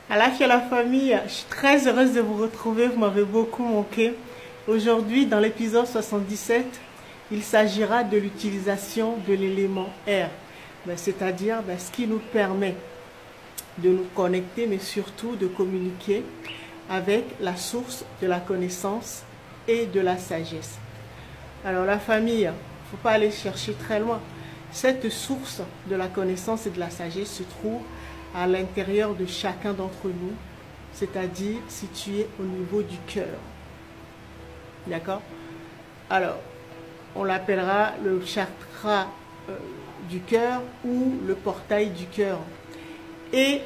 À la famille, je suis très heureuse de vous retrouver, vous m'avez beaucoup manqué. Aujourd'hui, dans l'épisode 77, il s'agira de l'utilisation de l'élément R, c'est-à-dire ce qui nous permet de nous connecter, mais surtout de communiquer avec la source de la connaissance et de la sagesse. Alors la famille, il ne faut pas aller chercher très loin. Cette source de la connaissance et de la sagesse se trouve à l'intérieur de chacun d'entre nous, c'est-à-dire situé au niveau du cœur. D'accord? Alors, on l'appellera le chakra du cœur ou le portail du cœur. Et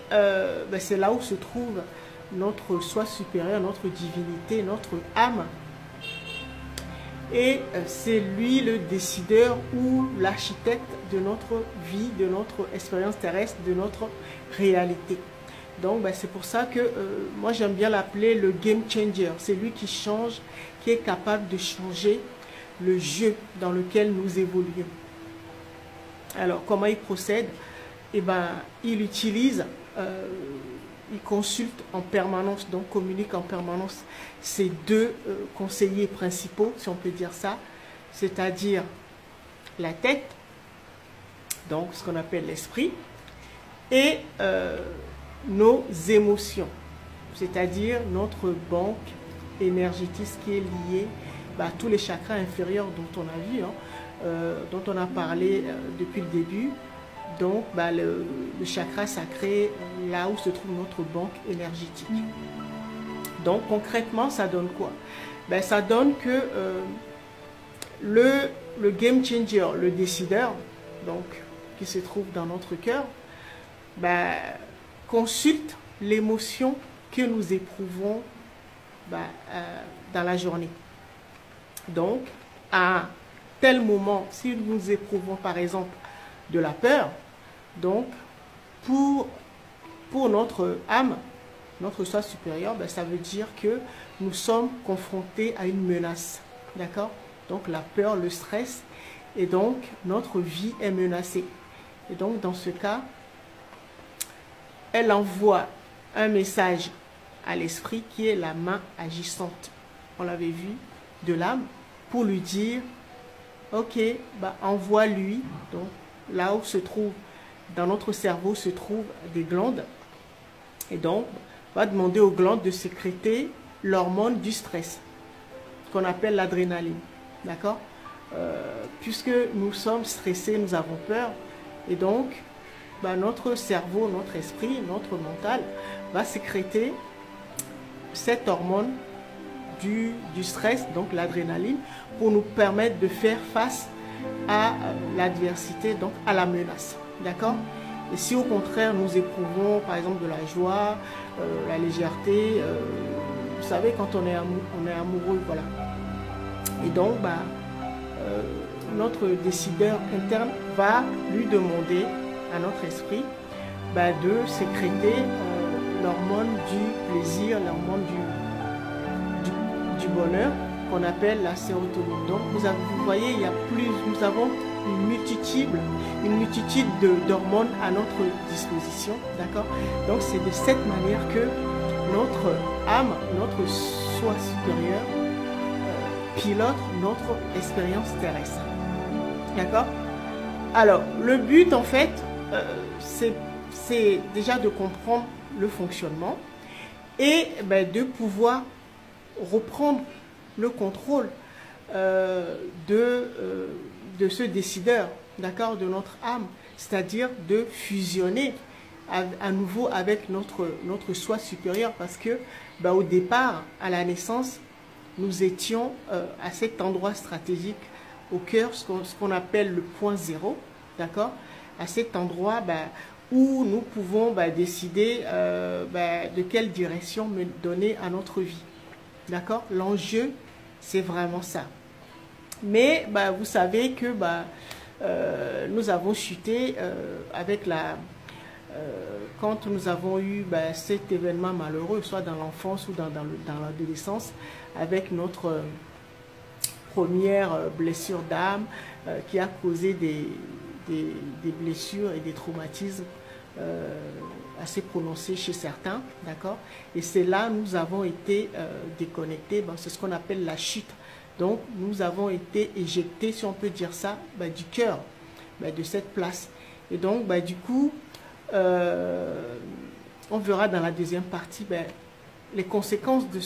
c'est là où se trouve notre soi supérieur, notre divinité, notre âme. Et c'est lui le décideur ou l'architecte de notre vie, de notre expérience terrestre, de notre réalité. Donc c'est pour ça que moi j'aime bien l'appeler le game changer. C'est lui qui change, qui est capable de changer le jeu dans lequel nous évoluons. Alors comment il procède? Il utilise, il consulte en permanence, donc communique en permanence ces deux conseillers principaux, si on peut dire ça, c'est-à-dire la tête, donc ce qu'on appelle l'esprit, et nos émotions, c'est-à-dire notre banque énergétique qui est liée à tous les chakras inférieurs dont on a vu, dont on a parlé depuis le début. Donc, le chakra sacré, là où se trouve notre banque énergétique. Donc, concrètement, ça donne quoi? Ça donne que le game changer, le décideur, donc, qui se trouve dans notre cœur, consulte l'émotion que nous éprouvons dans la journée. Donc, à tel moment, si nous éprouvons par exemple de la peur, donc pour notre âme, notre soi supérieur, ça veut dire que nous sommes confrontés à une menace, d'accord? Donc la peur, le stress, et donc notre vie est menacée. Et donc dans ce cas, elle envoie un message à l'esprit qui est la main agissante, on l'avait vu, de l'âme, pour lui dire, ok, envoie-lui, donc là où se trouve, dans notre cerveau se trouvent des glandes, et donc va demander aux glandes de sécréter l'hormone du stress, qu'on appelle l'adrénaline, d'accord? Puisque nous sommes stressés, nous avons peur, et donc notre cerveau, notre esprit, notre mental va sécréter cette hormone du stress, donc l'adrénaline, pour nous permettre de faire face à l'adversité, donc à la menace, d'accord? Et si au contraire nous éprouvons par exemple de la joie, la légèreté, vous savez quand on est amoureux, voilà. Et donc notre décideur interne va lui demander à notre esprit de sécréter l'hormone du plaisir, l'hormone du bonheur, qu'on appelle la sérotonine. Donc vous voyez, nous avons une multitude d'hormones à notre disposition, d'accord? Donc c'est de cette manière que notre âme, notre soi supérieur pilote notre expérience terrestre, d'accord? Alors le but en fait, c'est déjà de comprendre le fonctionnement et de pouvoir reprendre le contrôle de ce décideur, d'accord, de notre âme, c'est-à-dire de fusionner à nouveau avec notre soi supérieur, parce que au départ, à la naissance, nous étions à cet endroit stratégique au cœur, ce qu'on appelle le point zéro, d'accord, à cet endroit où nous pouvons décider de quelle direction donner à notre vie. D'accord? L'enjeu, c'est vraiment ça. Mais vous savez que nous avons chuté avec quand nous avons eu cet événement malheureux, soit dans l'enfance ou dans l'adolescence, avec notre première blessure d'âme qui a causé des blessures et des traumatismes assez prononcé chez certains, d'accord? Et c'est là nous avons été déconnectés, c'est ce qu'on appelle la chute. Donc nous avons été éjectés, si on peut dire ça, du cœur de cette place. Et donc du coup, on verra dans la deuxième partie les conséquences de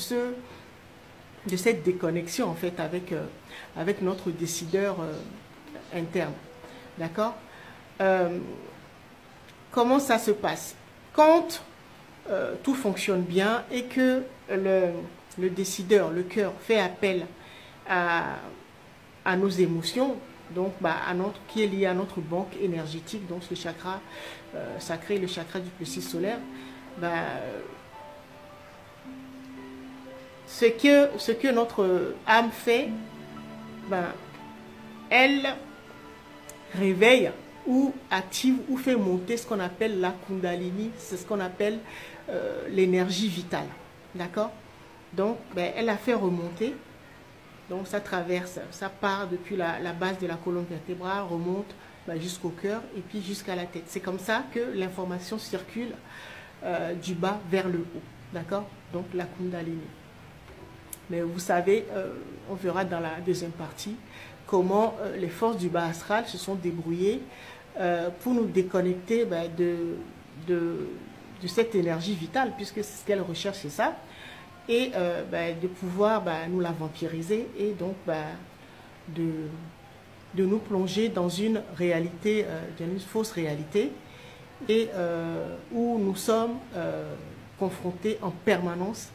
cette déconnexion en fait avec notre décideur interne. D'accord? Comment ça se passe? Quand tout fonctionne bien et que le décideur, le cœur, fait appel à nos émotions, donc qui est lié à notre banque énergétique, donc le chakra sacré, le chakra du plexus solaire, ce que notre âme fait, elle réveille ou active ou fait monter ce qu'on appelle la Kundalini, c'est ce qu'on appelle l'énergie vitale, d'accord? Donc elle a fait remonter, donc ça traverse, ça part depuis la base de la colonne vertébrale, remonte jusqu'au cœur et puis jusqu'à la tête. C'est comme ça que l'information circule du bas vers le haut, d'accord? Donc la Kundalini. Mais vous savez, on verra dans la deuxième partie comment les forces du bas astral se sont débrouillées pour nous déconnecter de cette énergie vitale, puisque c'est ce qu'elle recherche, c'est ça, et de pouvoir nous la vampiriser et donc de nous plonger dans une réalité, dans une fausse réalité, et où nous sommes confrontés en permanence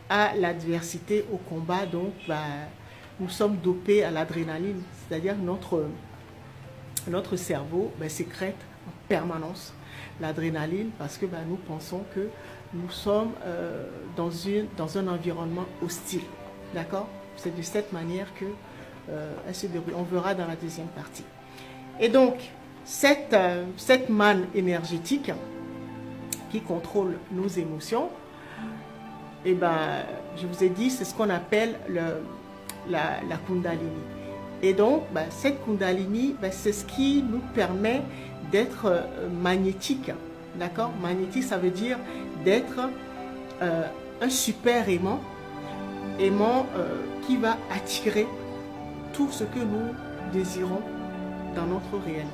à l'adversité, au combat. Donc nous sommes dopés à l'adrénaline, c'est-à-dire notre cerveau sécrète en permanence l'adrénaline parce que nous pensons que nous sommes dans un environnement hostile. D'accord? C'est de cette manière que elle se déroule. On verra dans la deuxième partie. Et donc, cette manne énergétique qui contrôle nos émotions, et je vous ai dit, c'est ce qu'on appelle la Kundalini. Et donc, cette Kundalini, c'est ce qui nous permet d'être magnétique. D'accord? Magnétique, ça veut dire d'être un super aimant qui va attirer tout ce que nous désirons dans notre réalité.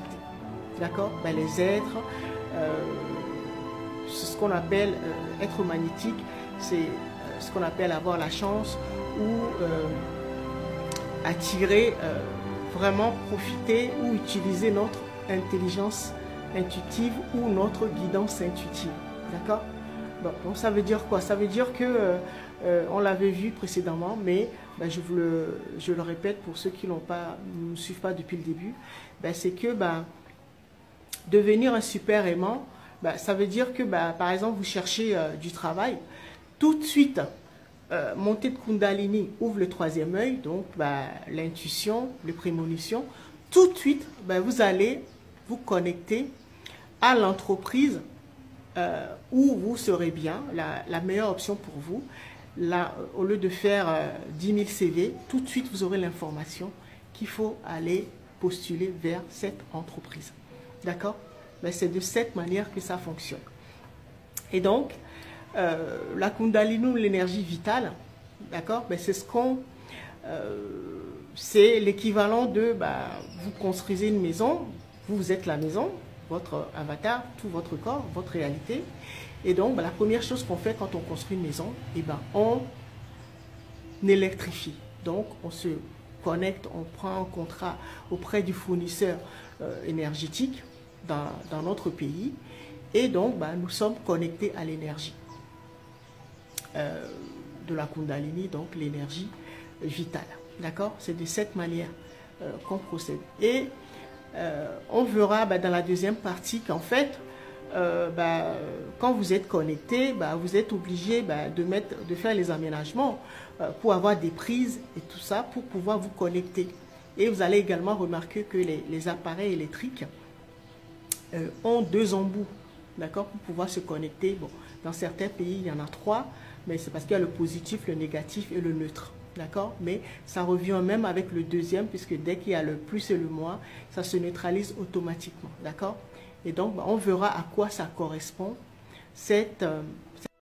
D'accord? Les êtres, c'est ce qu'on appelle être magnétique, c'est ce qu'on appelle avoir la chance ou attirer, vraiment profiter ou utiliser notre intelligence intuitive ou notre guidance intuitive. D'accord? Donc ça veut dire quoi? Ça veut dire que on l'avait vu précédemment, mais je le répète pour ceux qui ne nous suivent pas depuis le début, c'est que devenir un super aimant, ça veut dire que par exemple vous cherchez du travail, tout de suite montée de Kundalini ouvre le troisième œil, donc l'intuition, les prémonitions, tout de suite vous allez vous connecter à l'entreprise où vous serez bien, la meilleure option pour vous. Là, au lieu de faire 10 000 CV, tout de suite vous aurez l'information qu'il faut aller postuler vers cette entreprise. D'accord? C'est de cette manière que ça fonctionne. Et donc, la Kundalini, l'énergie vitale, d'accord? C'est l'équivalent de, vous construisez une maison, vous êtes la maison, votre avatar, tout votre corps, votre réalité. Et donc, la première chose qu'on fait quand on construit une maison, on électrifie. Donc, on se connecte, on prend un contrat auprès du fournisseur énergétique dans notre pays. Et donc, nous sommes connectés à l'énergie de la Kundalini, donc l'énergie vitale. D'accord? C'est de cette manière qu'on procède. Et on verra dans la deuxième partie qu'en fait, quand vous êtes connecté, vous êtes obligé de faire les aménagements pour avoir des prises et tout ça, pour pouvoir vous connecter. Et vous allez également remarquer que les appareils électriques ont 2 embouts, d'accord, pour pouvoir se connecter. Bon, dans certains pays, il y en a 3, mais c'est parce qu'il y a le positif, le négatif et le neutre. D'accord? Mais ça revient même avec le deuxième, puisque dès qu'il y a le plus et le moins, ça se neutralise automatiquement. D'accord? Et donc, on verra à quoi ça correspond, cette